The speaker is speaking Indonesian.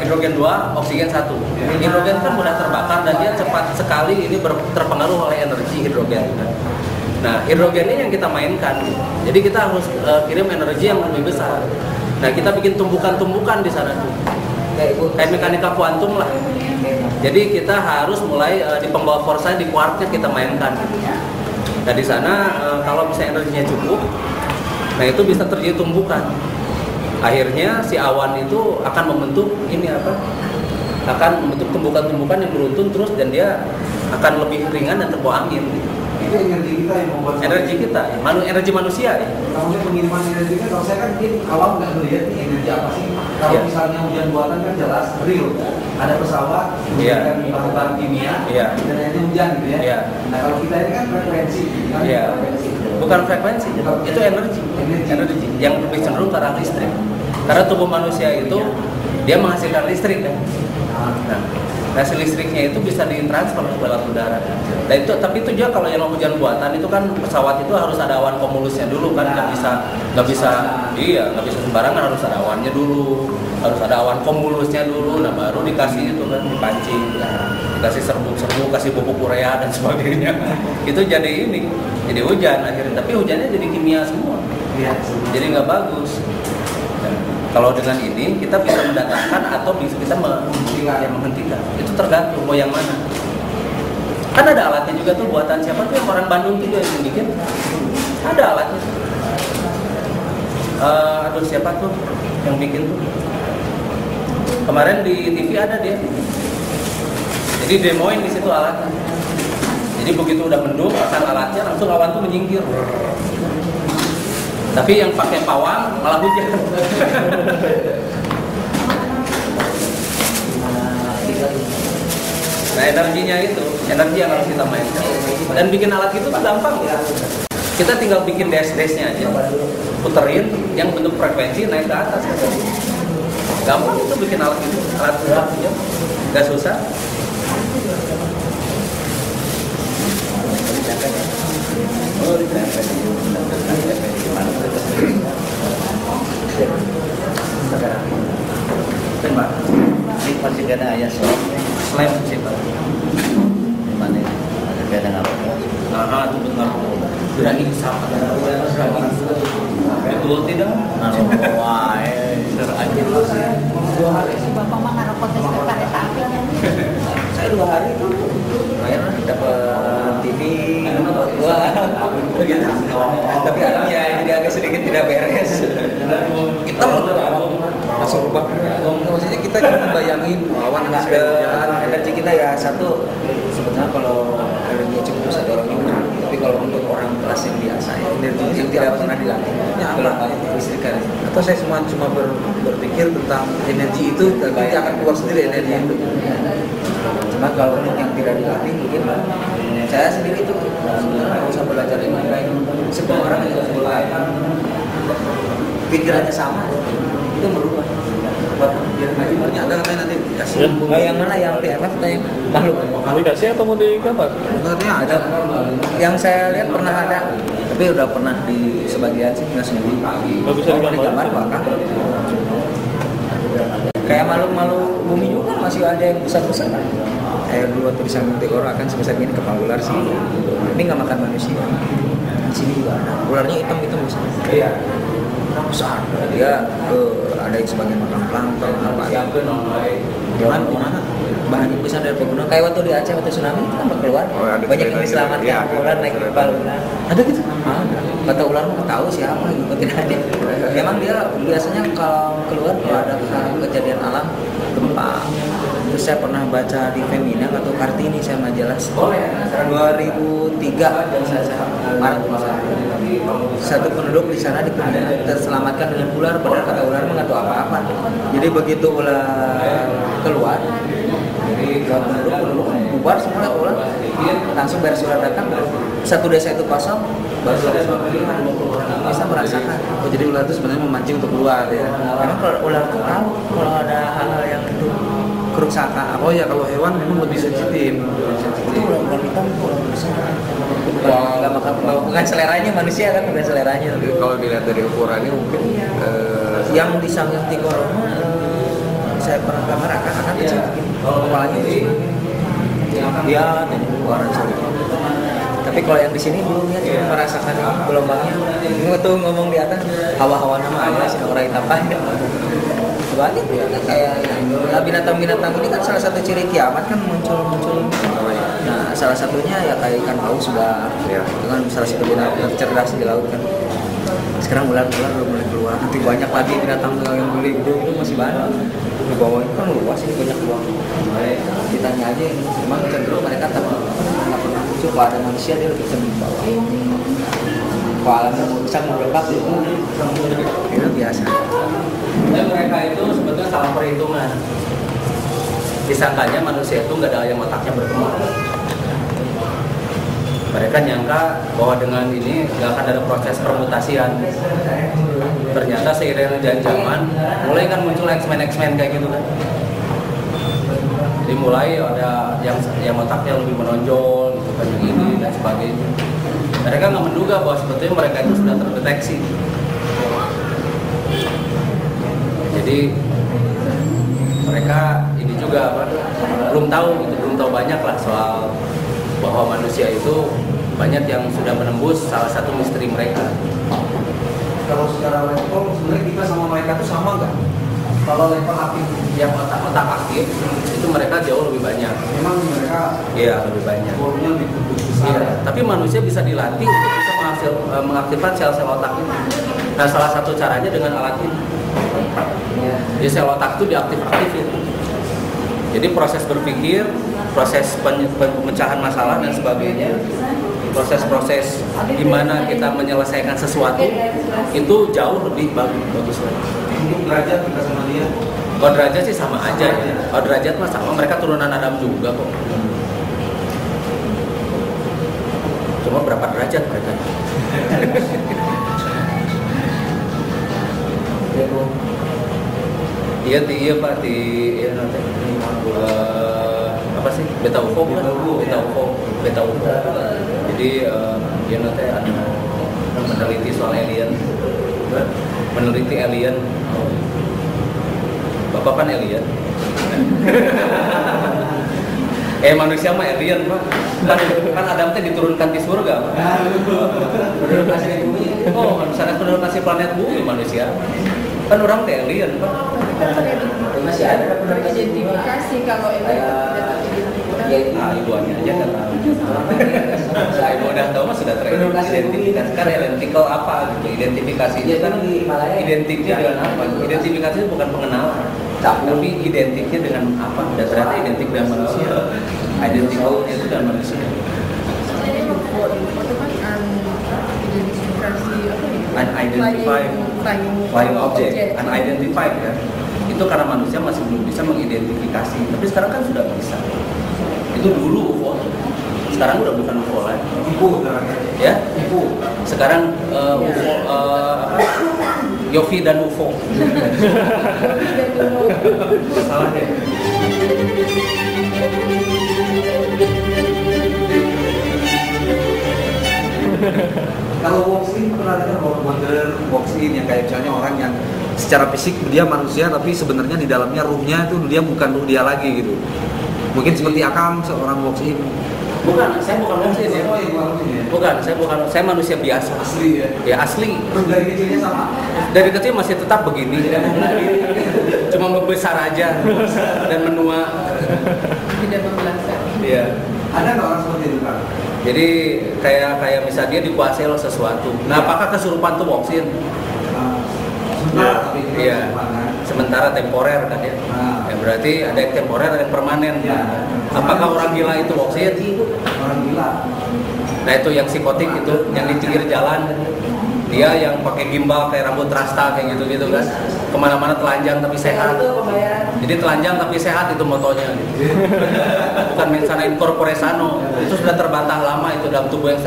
Hidrogen 2, oksigen 1. Hidrogen kan mudah terbakar dan dia cepat sekali ini terpengaruh oleh energi hidrogen. Nah, hidrogen ini yang kita mainkan. Jadi kita harus kirim energi yang lebih besar. Nah, kita bikin tumbukan-tumbukan di sana tuh. Kayak mekanika kuantum lah. Jadi kita harus mulai di pembawa forsa di quarknya kita mainkan. Nah, di sana kalau misalnya energinya cukup, nah itu bisa terjadi tumbukan. Akhirnya si awan itu akan membentuk akan membentuk tumbukan-tumbukan yang beruntun terus dan dia akan lebih ringan dan terbawa angin. Itu energi kita yang membuat energi manusia ya. Kalau pengiriman energinya, kalau saya kan mungkin awam nggak melihat nih energi apa sih. Kalau misalnya hujan buatan kan jelas real, ada pesawat menggunakan bahan kimia dan ini hujan gitu ya. Nah kalau kita ini kan frekuensi, bukan frekuensi, itu energi yang lebih cenderung ke arah listrik. Karena tubuh manusia itu dia menghasilkan listrik kan. Nah, hasil listriknya itu bisa ditransfer ke lewat udara. Nah itu, tapi itu juga kalau yang hujan buatan itu kan pesawat itu harus ada awan komulusnya dulu kan, nggak bisa sembarangan, harus ada awannya dulu, harus ada awan komulusnya dulu. Nah baru dikasih itu kan dipancing, dikasih serbuk-serbuk, kasih pupuk urea dan sebagainya. Itu jadi hujan akhirnya. Tapi hujannya jadi kimia semua. Jadi nggak bagus. Kalau dengan ini kita bisa mendatangkan atau bisa kita menghentikan. Itu tergantung mau yang mana. Kan ada alatnya juga tuh, buatan siapa tuh, orang Bandung tuh yang bikin. Ada alatnya. Siapa tuh yang bikin tuh? Kemarin di TV ada dia. Jadi demoin di situ alatnya. Jadi begitu udah mendung pasang alatnya langsung awan tuh menyingkir. Tapi yang pakai pawang malah hujan. Nah energinya itu, energi yang harus kita mainkan. Dan bikin alat itu tuh gampang ya. Kita tinggal bikin dash-dashnya aja, puterin yang bentuk frekuensi naik ke atas. Gampang itu bikin alat itu, alat aja, nggak susah. Ini pasti ada ayah Slam sih Pak. Gimana ya? Ada apa? Itu benar. Berani sama. Betul tidak? Wah, terajib sih. 2 hari sih Bapak mah ngarokok kereta apinya. Saya 2 hari itu. Dapat TV. Wah, begitu. Tapi ya jadi agak sedikit tidak beres. Kita langsung rubah. Maksudnya kita cuma bayangin awan Energi kita ya satu. Sebetulnya kalau energi cukup bisa dorongnya menang. Tapi kalau untuk orang kelas yang biasa, energi yang tidak pernah dilatih, kalau listrikan. Atau saya cuma berpikir tentang energi itu nanti akan keluar sendiri energi itu. Cuma kalau untuk yang tidak dilatih mungkin saya sendiri itu sebenarnya nggak usah belajar ini. Semua orang yang pikirannya sama itu merubah. Ada katanya nanti Yang mana yang PMF atau yang makhluk? Validasi atau mau digambar? katanya ada. Yang saya lihat pernah ada, tapi udah pernah di sebagian sih nggak semua. Nggak bisa digambar. Bahkan kayak makhluk-makhluk bumi juga kan masih ada yang besar-besar kan? Kayak dulu waktu di samping tegor akan sebesar gini kepala ular sih. Ini nggak makan manusia. Di sini juga ada. Ularnya hitam-hitam besar. Iya. Besar. Dia ada yang sebagian makan plankton apa. Gimana? Bahan yang besar dari pegunungan. Kayak waktu di Aceh waktu tsunami itu kan keluar. Banyak yang diselamatkan. Ular naik ke kepala ular. Ada gitu? Ada. Kata ular mah tahu siapa gitu, tidak ada. Memang dia biasanya kalau keluar kalau ada kejadian alam gempa. Terus saya pernah baca di Femina atau Kartini saya majalah 2003 Maret satu penduduk di sana terselamatkan dengan ular, padahal kata ular nggak tahu apa-apa. Jadi begitu ular keluar, jadi penduduk bubar semua ular, langsung beres ular datang, satu desa itu kosong, baru bisa merasakan. Oh, jadi ular itu sebenarnya memancing untuk keluar ya. Memang kalau ular itu tahu kalau ada hal-hal yang itu kerusakan. Oh ya, kalau hewan memang lebih sensitif. Itu ular hitam itu ular besar. Nggak makan, bukan seleranya manusia kan, bukan seleranya. Jadi kalau dilihat dari ukurannya mungkin yang di samping Tigorona kepalanya itu dia orang sorry. Tapi kalau yang di sini belum ya, cuma merasakan gelombangnya. Ini tuh ngomong di atas hawa-hawa nama aja sih orang hitam banyak. Banyak ya, kayak binatang-binatang ini kan salah satu ciri kiamat kan muncul. Nah, salah satunya ya kayak ikan paus juga. Itu kan salah satu binatang cerdas di laut kan. Sekarang ular-ular udah mulai keluar. Nanti banyak lagi binatang yang beli itu masih banyak. Di bawah itu kan luas ini banyak luang. Ditanya aja, memang cenderung mereka tak pernah muncul. Kalau ada manusia dia lebih cenderung bawah. Kalau alamnya bisa melekat itu biasa. Dan mereka itu sebetulnya salah perhitungan. Disangkanya manusia itu nggak ada yang otaknya berkembang. Mereka nyangka bahwa dengan ini nggak akan ada proses permutasian. Ternyata seiring dengan zaman, mulai kan muncul X-Men kayak gitu kan. Jadi mulai ada yang otaknya lebih menonjol, gitu kan, yang ini dan sebagainya. Mereka nggak menduga bahwa sebetulnya mereka itu sudah terdeteksi. Jadi mereka ini juga belum tahu banyak lah soal bahwa manusia itu banyak yang sudah menembus salah satu misteri mereka. Kalau secara level sebenarnya kita sama mereka itu sama nggak? Kalau level aktif Yang otak aktif itu mereka jauh lebih banyak. memang mereka Iya, lebih banyak. volumenya lebih besar. Iya, tapi manusia bisa dilatih untuk bisa mengaktifkan sel-sel otak ini. Nah, salah satu caranya dengan alat ini. Jadi sel otak itu diaktif-aktifin. Jadi proses berpikir, proses pemecahan masalah dan sebagainya, proses-proses gimana kita menyelesaikan sesuatu itu jauh lebih bagus lagi. Untuk derajat kita sama dia. Kalau derajat sih sama aja ya. Kalau derajat mah sama, mereka turunan Adam juga kok. Cuma berapa derajat mereka? Iya Pak nanti apa sih beta UFO. Jadi dia nanti ada meneliti soal alien, meneliti alien. Bapak kan alien. Manusia mah alien Pak. Kan Adam teh diturunkan di surga Pak. Penduduk asli bumi. Oh, manusia penduduk asli planet bumi manusia. Kan orang teh alien Pak. Masih ada identifikasi kalau Ibuannya aja nggak tahu. Ibu udah tahu mah sudah teridentifikasi kan identical apa gitu. Identifikasinya kan identiknya dengan apa? Identifikasinya bukan pengenalan, tapi identiknya dengan apa? Dan ternyata identik dengan manusia. Identicalnya itu dengan manusia. Jadi Unidentified flying object, unidentified kan. Itu karena manusia masih belum bisa mengidentifikasi. Tapi sekarang kan sudah bisa. Itu dulu UFO. Sekarang udah bukan UFO lagi. Ibu Ya? UFO. Sekarang UFO Yofi dan UFO. Salah deh. Kalau walk-in pernah dengar modern walk-in yang kayak misalnya orang yang secara fisik dia manusia tapi sebenarnya di dalamnya ruhnya itu dia bukan ruh dia lagi gitu. Mungkin seperti Akang seorang walk-in. Bukan, saya bukan walk-in ya. Bukan, saya manusia biasa. Asli ya. Ya asli. Terus dari kecilnya sama. Dari kecil masih tetap begini. Cuma membesar aja dan menua. tidak membelakang. Iya. Ada nggak orang seperti itu Kang? Jadi kayak misalnya dia dikuasai oleh sesuatu. Nah, apakah kesurupan tuh walk-in? Sebentar, tapi Iya. Sementara temporer kan ya. Ya berarti ada yang temporer, ada yang permanen. Apakah orang gila itu walk-in? Orang gila. Nah itu yang psikotik itu, yang di pinggir jalan. Dia yang pakai gimbal kayak rambut rasta kayak gitu-gitu kan. Kemana-mana telanjang tapi sehat. Jadi telanjang tapi sehat itu motonya. Bukan mensana in corpore sano. Itu sudah terbantah lama itu dalam tubuh yang sehat.